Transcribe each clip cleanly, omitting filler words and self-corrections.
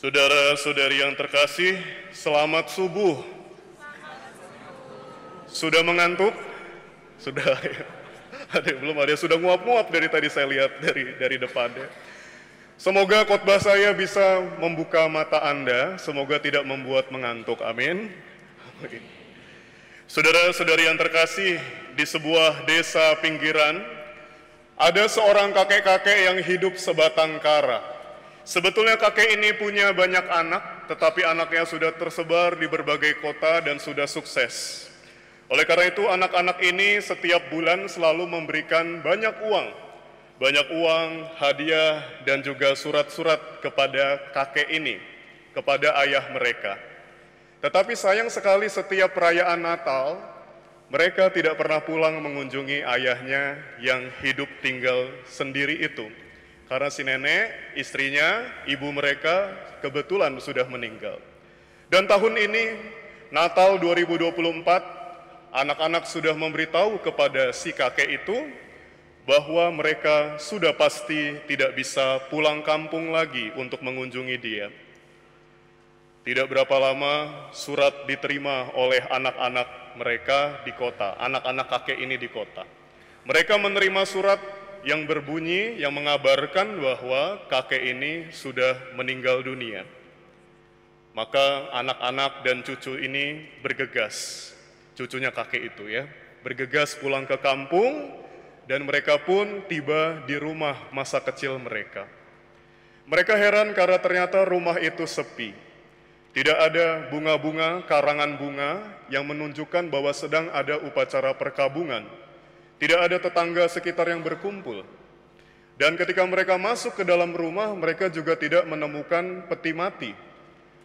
Saudara-saudari yang terkasih, selamat subuh. Sudah mengantuk? Sudah ya. Belum ada, sudah nguap-nguap dari tadi saya lihat dari depannya. Semoga khotbah saya bisa membuka mata Anda, semoga tidak membuat mengantuk. Amin. Saudara-saudari yang terkasih, di sebuah desa pinggiran, ada seorang kakek-kakek yang hidup sebatang kara. Sebetulnya kakek ini punya banyak anak, tetapi anaknya sudah tersebar di berbagai kota dan sudah sukses. Oleh karena itu, anak-anak ini setiap bulan selalu memberikan banyak uang, hadiah, dan juga surat-surat kepada kakek ini, kepada ayah mereka. Tetapi sayang sekali setiap perayaan Natal, mereka tidak pernah pulang mengunjungi ayahnya yang hidup tinggal sendiri itu. Karena si nenek, istrinya, ibu mereka kebetulan sudah meninggal. Dan tahun ini, Natal 2024, anak-anak sudah memberitahu kepada si kakek itu bahwa mereka sudah pasti tidak bisa pulang kampung lagi untuk mengunjungi dia. Tidak berapa lama surat diterima oleh anak-anak mereka di kota, anak-anak kakek ini di kota. Mereka menerima surat yang berbunyi, yang mengabarkan bahwa kakek ini sudah meninggal dunia. Maka anak-anak dan cucu ini bergegas, cucunya kakek itu ya, bergegas pulang ke kampung, dan mereka pun tiba di rumah masa kecil mereka. Mereka heran karena ternyata rumah itu sepi. Tidak ada bunga-bunga, karangan bunga yang menunjukkan bahwa sedang ada upacara perkabungan. Tidak ada tetangga sekitar yang berkumpul. Dan ketika mereka masuk ke dalam rumah, mereka juga tidak menemukan peti mati.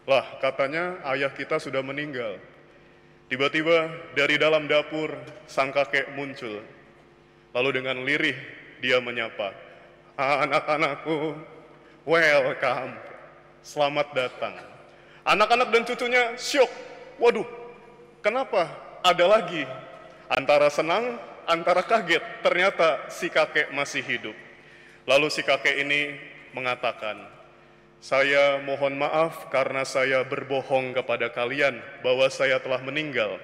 Lah, katanya ayah kita sudah meninggal. Tiba-tiba dari dalam dapur, sang kakek muncul. Lalu dengan lirih, dia menyapa, "Anak-anakku, welcome, selamat datang." Anak-anak dan cucunya syok. Waduh, kenapa ada lagi? Antara senang, antara kaget, ternyata si kakek masih hidup. Lalu si kakek ini mengatakan, "Saya mohon maaf karena saya berbohong kepada kalian bahwa saya telah meninggal.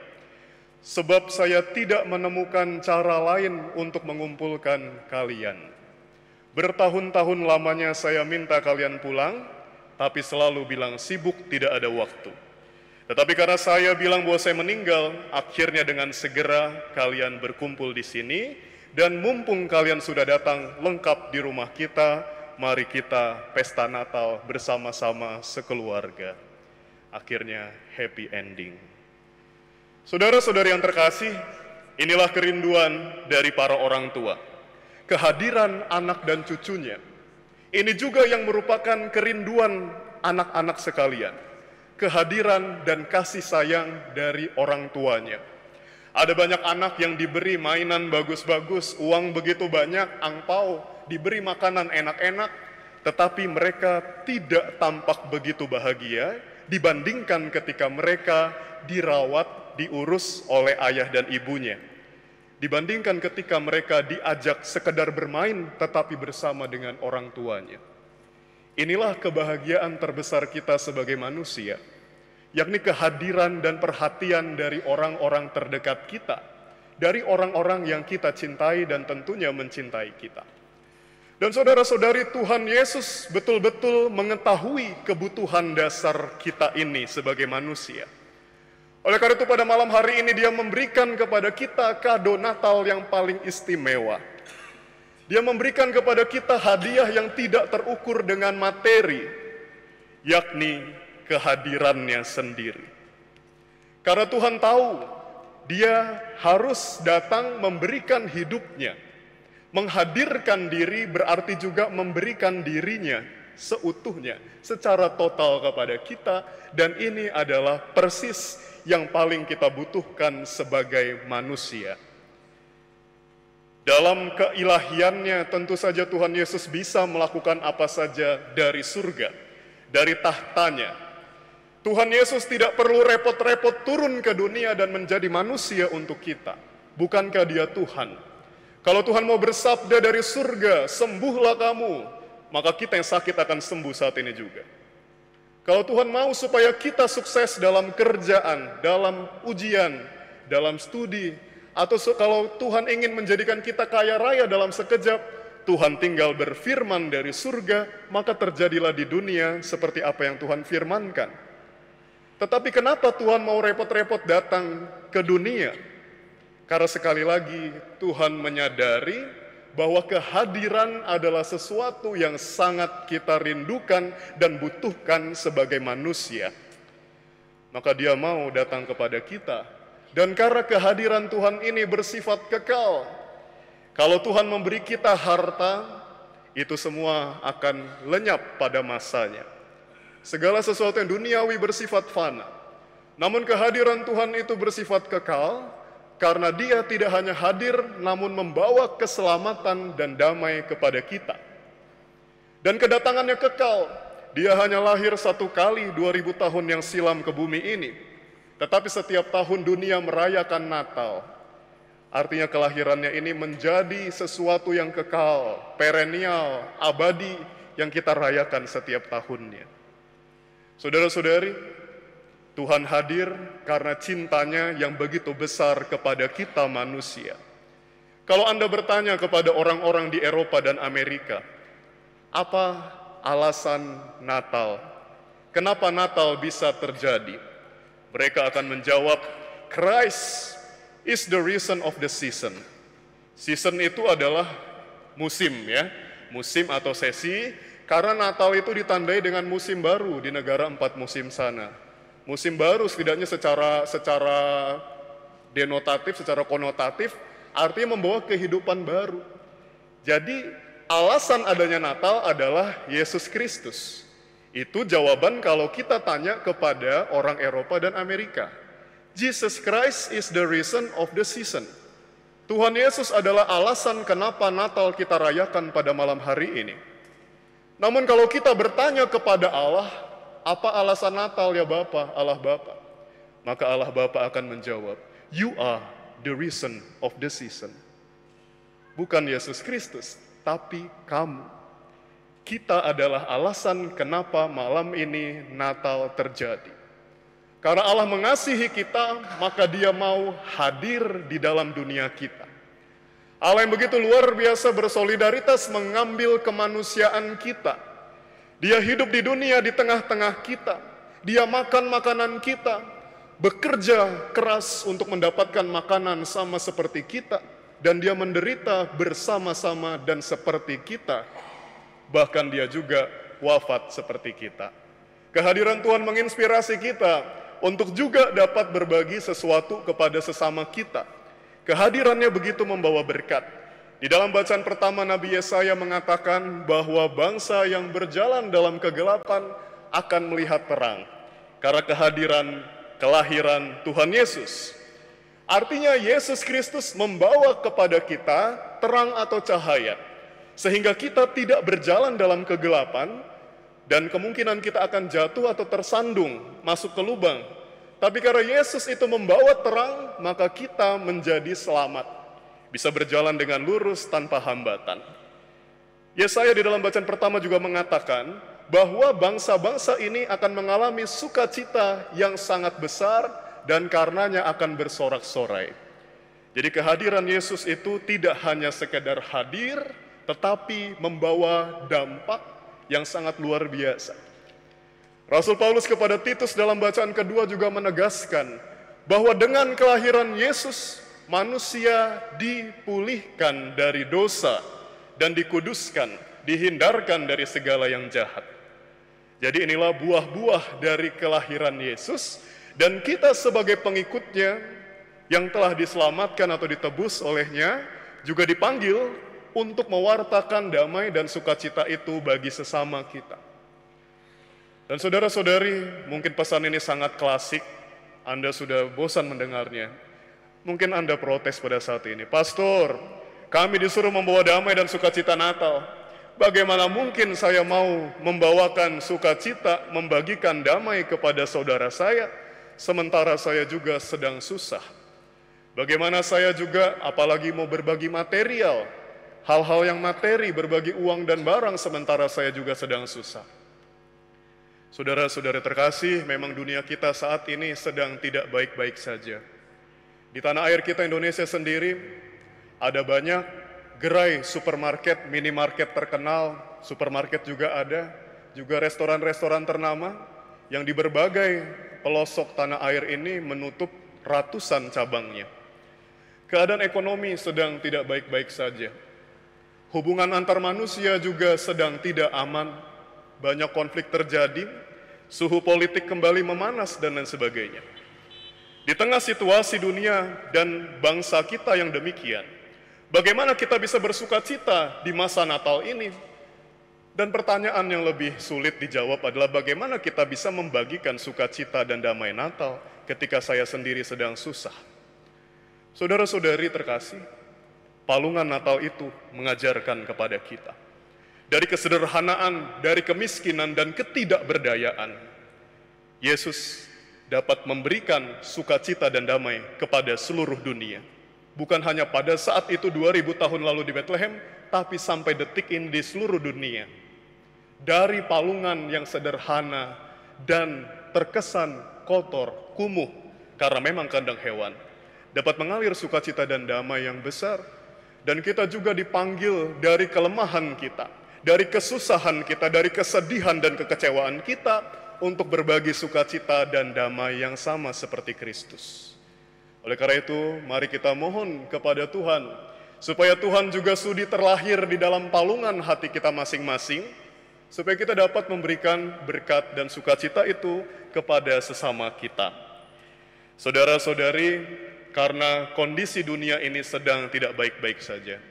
Sebab saya tidak menemukan cara lain untuk mengumpulkan kalian. Bertahun-tahun lamanya saya minta kalian pulang, tapi selalu bilang sibuk, tidak ada waktu. Tetapi karena saya bilang bahwa saya meninggal, akhirnya dengan segera kalian berkumpul di sini, dan mumpung kalian sudah datang lengkap di rumah kita, mari kita pesta Natal bersama-sama sekeluarga." Akhirnya happy ending. Saudara-saudari yang terkasih, inilah kerinduan dari para orang tua. Kehadiran anak dan cucunya. Ini juga yang merupakan kerinduan anak-anak sekalian. Kehadiran dan kasih sayang dari orang tuanya. Ada banyak anak yang diberi mainan bagus-bagus, uang begitu banyak, angpau, diberi makanan enak-enak, tetapi mereka tidak tampak begitu bahagia dibandingkan ketika mereka dirawat, diurus oleh ayah dan ibunya. Dibandingkan ketika mereka diajak sekedar bermain tetapi bersama dengan orang tuanya. Inilah kebahagiaan terbesar kita sebagai manusia, yakni kehadiran dan perhatian dari orang-orang terdekat kita, dari orang-orang yang kita cintai dan tentunya mencintai kita. Dan saudara-saudari, Tuhan Yesus betul-betul mengetahui kebutuhan dasar kita ini sebagai manusia. Oleh karena itu pada malam hari ini dia memberikan kepada kita kado Natal yang paling istimewa. Dia memberikan kepada kita hadiah yang tidak terukur dengan materi, yakni kehadirannya sendiri. Karena Tuhan tahu dia harus datang memberikan hidupnya. Menghadirkan diri berarti juga memberikan dirinya seutuhnya, secara total kepada kita. Dan ini adalah persis yang paling kita butuhkan sebagai manusia. Dalam keilahiannya tentu saja Tuhan Yesus bisa melakukan apa saja dari surga, dari tahtanya. Tuhan Yesus tidak perlu repot-repot turun ke dunia dan menjadi manusia untuk kita. Bukankah dia Tuhan? Kalau Tuhan mau bersabda dari surga, "Sembuhlah kamu," maka kita yang sakit akan sembuh saat ini juga. Kalau Tuhan mau supaya kita sukses dalam kerjaan, dalam ujian, dalam studi, atau kalau Tuhan ingin menjadikan kita kaya raya dalam sekejap, Tuhan tinggal berfirman dari surga, maka terjadilah di dunia seperti apa yang Tuhan firmankan. Tetapi kenapa Tuhan mau repot-repot datang ke dunia? Karena sekali lagi Tuhan menyadari bahwa kehadiran adalah sesuatu yang sangat kita rindukan dan butuhkan sebagai manusia. Maka Dia mau datang kepada kita. Dan karena kehadiran Tuhan ini bersifat kekal, kalau Tuhan memberi kita harta, itu semua akan lenyap pada masanya. Segala sesuatu yang duniawi bersifat fana. Namun kehadiran Tuhan itu bersifat kekal, karena Dia tidak hanya hadir, namun membawa keselamatan dan damai kepada kita. Dan kedatangannya kekal, Dia hanya lahir satu kali 2000 tahun yang silam ke bumi ini. Tetapi setiap tahun dunia merayakan Natal. Artinya kelahirannya ini menjadi sesuatu yang kekal, perennial, abadi, yang kita rayakan setiap tahunnya. Saudara-saudari, Tuhan hadir karena cintanya yang begitu besar kepada kita manusia. Kalau Anda bertanya kepada orang-orang di Eropa dan Amerika, apa alasan Natal? Kenapa Natal bisa terjadi? Mereka akan menjawab, Christ is the reason of the season. Season itu adalah musim ya, musim atau sesi, karena Natal itu ditandai dengan musim baru di negara 4 musim sana. Musim baru setidaknya secara denotatif, secara konotatif, artinya membawa kehidupan baru. Jadi alasan adanya Natal adalah Yesus Kristus. Itu jawaban kalau kita tanya kepada orang Eropa dan Amerika. Jesus Christ is the reason of the season. Tuhan Yesus adalah alasan kenapa Natal kita rayakan pada malam hari ini. Namun kalau kita bertanya kepada Allah, apa alasan Natal ya Bapa, Allah Bapa? Maka Allah Bapa akan menjawab, you are the reason of the season. Bukan Yesus Kristus, tapi kamu. Kita adalah alasan kenapa malam ini Natal terjadi. Karena Allah mengasihi kita, maka Dia mau hadir di dalam dunia kita. Allah yang begitu luar biasa bersolidaritas mengambil kemanusiaan kita. Dia hidup di dunia di tengah-tengah kita. Dia makan makanan kita, bekerja keras untuk mendapatkan makanan sama seperti kita. Dan Dia menderita bersama-sama dan seperti kita. Bahkan Dia juga wafat seperti kita. Kehadiran Tuhan menginspirasi kita untuk juga dapat berbagi sesuatu kepada sesama kita. Kehadirannya begitu membawa berkat. Di dalam bacaan pertama Nabi Yesaya mengatakan bahwa bangsa yang berjalan dalam kegelapan akan melihat terang. Karena kelahiran Tuhan Yesus. Artinya Yesus Kristus membawa kepada kita terang atau cahaya. Sehingga kita tidak berjalan dalam kegelapan dan kemungkinan kita akan jatuh atau tersandung masuk ke lubang. Tapi karena Yesus itu membawa terang, maka kita menjadi selamat. Bisa berjalan dengan lurus tanpa hambatan. Yesaya di dalam bacaan pertama juga mengatakan bahwa bangsa-bangsa ini akan mengalami sukacita yang sangat besar dan karenanya akan bersorak-sorai. Jadi kehadiran Yesus itu tidak hanya sekedar hadir, tetapi membawa dampak yang sangat luar biasa. Rasul Paulus kepada Titus dalam bacaan kedua juga menegaskan bahwa dengan kelahiran Yesus, manusia dipulihkan dari dosa dan dikuduskan, dihindarkan dari segala yang jahat. Jadi inilah buah-buah dari kelahiran Yesus, dan kita sebagai pengikutnya yang telah diselamatkan atau ditebus olehnya juga dipanggil untuk mewartakan damai dan sukacita itu bagi sesama kita. Dan saudara-saudari, mungkin pesan ini sangat klasik, Anda sudah bosan mendengarnya. Mungkin Anda protes pada saat ini, Pastor, kami disuruh membawa damai dan sukacita Natal. Bagaimana mungkin saya mau membawakan sukacita, membagikan damai kepada saudara saya, sementara saya juga sedang susah? Bagaimana saya juga, apalagi mau berbagi material, hal-hal yang materi, berbagi uang dan barang, sementara saya juga sedang susah? Saudara-saudara terkasih, memang dunia kita saat ini sedang tidak baik-baik saja. Di tanah air kita Indonesia sendiri, ada banyak gerai supermarket, minimarket terkenal, supermarket juga ada, juga restoran-restoran ternama yang di berbagai pelosok tanah air ini menutup ratusan cabangnya. Keadaan ekonomi sedang tidak baik-baik saja. Hubungan antar manusia juga sedang tidak aman, banyak konflik terjadi, suhu politik kembali memanas, dan lain sebagainya. Di tengah situasi dunia dan bangsa kita yang demikian, bagaimana kita bisa bersuka cita di masa Natal ini? Dan pertanyaan yang lebih sulit dijawab adalah bagaimana kita bisa membagikan sukacita dan damai Natal ketika saya sendiri sedang susah. Saudara-saudari terkasih, palungan Natal itu mengajarkan kepada kita, dari kesederhanaan, dari kemiskinan dan ketidakberdayaan, Yesus dapat memberikan sukacita dan damai kepada seluruh dunia. Bukan hanya pada saat itu 2000 tahun lalu di Bethlehem, tapi sampai detik ini di seluruh dunia. Dari palungan yang sederhana dan terkesan kotor, kumuh, karena memang kandang hewan, dapat mengalir sukacita dan damai yang besar. Dan kita juga dipanggil dari kelemahan kita, dari kesusahan kita, dari kesedihan dan kekecewaan kita, untuk berbagi sukacita dan damai yang sama seperti Kristus. Oleh karena itu, mari kita mohon kepada Tuhan, supaya Tuhan juga sudi terlahir di dalam palungan hati kita masing-masing, supaya kita dapat memberikan berkat dan sukacita itu kepada sesama kita. Saudara-saudari, karena kondisi dunia ini sedang tidak baik-baik saja,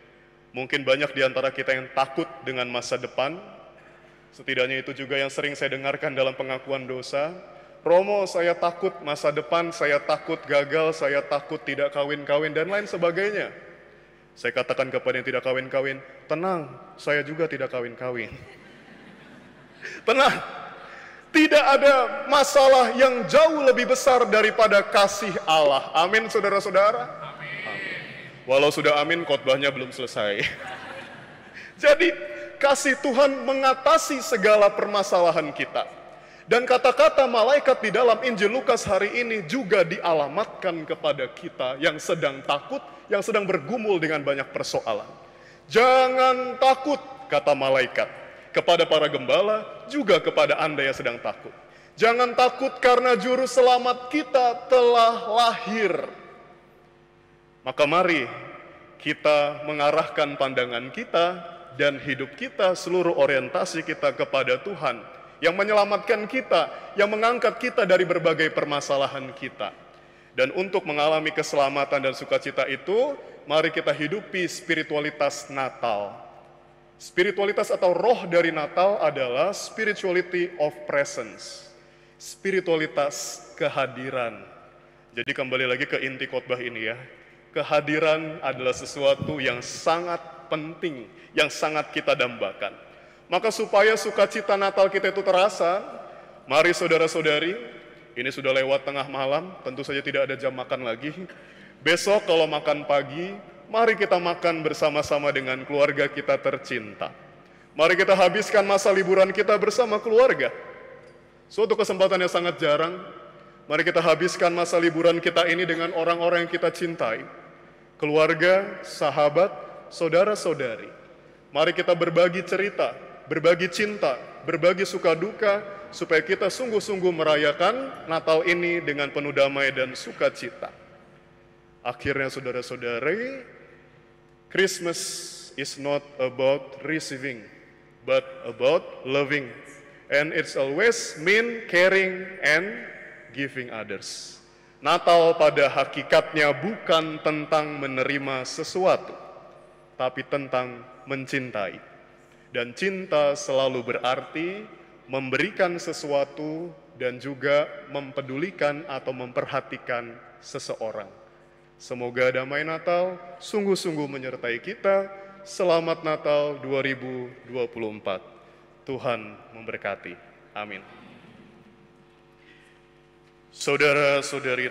mungkin banyak di antara kita yang takut dengan masa depan. Setidaknya itu juga yang sering saya dengarkan dalam pengakuan dosa. Romo, saya takut masa depan, saya takut gagal, saya takut tidak kawin-kawin, dan lain sebagainya. Saya katakan kepada yang tidak kawin-kawin, tenang, saya juga tidak kawin-kawin. Tenang, tidak ada masalah yang jauh lebih besar daripada kasih Allah. Amin, saudara-saudara. Amin. Walau sudah amin, khotbahnya belum selesai. Jadi, kasih Tuhan mengatasi segala permasalahan kita. Dan kata-kata malaikat di dalam Injil Lukas hari ini juga dialamatkan kepada kita yang sedang takut, yang sedang bergumul dengan banyak persoalan. Jangan takut, kata malaikat, kepada para gembala, juga kepada Anda yang sedang takut. Jangan takut karena juru selamat kita telah lahir. Maka mari kita mengarahkan pandangan kita dan hidup kita, seluruh orientasi kita kepada Tuhan, yang menyelamatkan kita, yang mengangkat kita dari berbagai permasalahan kita. Dan untuk mengalami keselamatan dan sukacita itu, mari kita hidupi spiritualitas Natal. Spiritualitas atau roh dari Natal adalah spirituality of presence, spiritualitas kehadiran. Jadi kembali lagi ke inti khotbah ini ya, kehadiran adalah sesuatu yang sangat penting, yang sangat kita dambakan. Maka supaya sukacita Natal kita itu terasa, mari saudara-saudari, ini sudah lewat tengah malam, tentu saja tidak ada jam makan lagi. Besok kalau makan pagi, mari kita makan bersama-sama dengan keluarga kita tercinta. Mari kita habiskan masa liburan kita bersama keluarga. Suatu kesempatan yang sangat jarang, mari kita habiskan masa liburan kita ini dengan orang-orang yang kita cintai. Keluarga, sahabat, saudara-saudari. Mari kita berbagi cerita, berbagi cinta, berbagi suka duka, supaya kita sungguh-sungguh merayakan Natal ini dengan penuh damai dan sukacita. Akhirnya saudara-saudari, Christmas is not about receiving, but about loving. And it's always mean caring and giving others. Natal pada hakikatnya bukan tentang menerima sesuatu, tapi tentang mencintai. Dan cinta selalu berarti memberikan sesuatu dan juga mempedulikan atau memperhatikan seseorang. Semoga damai Natal sungguh-sungguh menyertai kita. Selamat Natal 2024. Tuhan memberkati. Amin. Saudara-saudari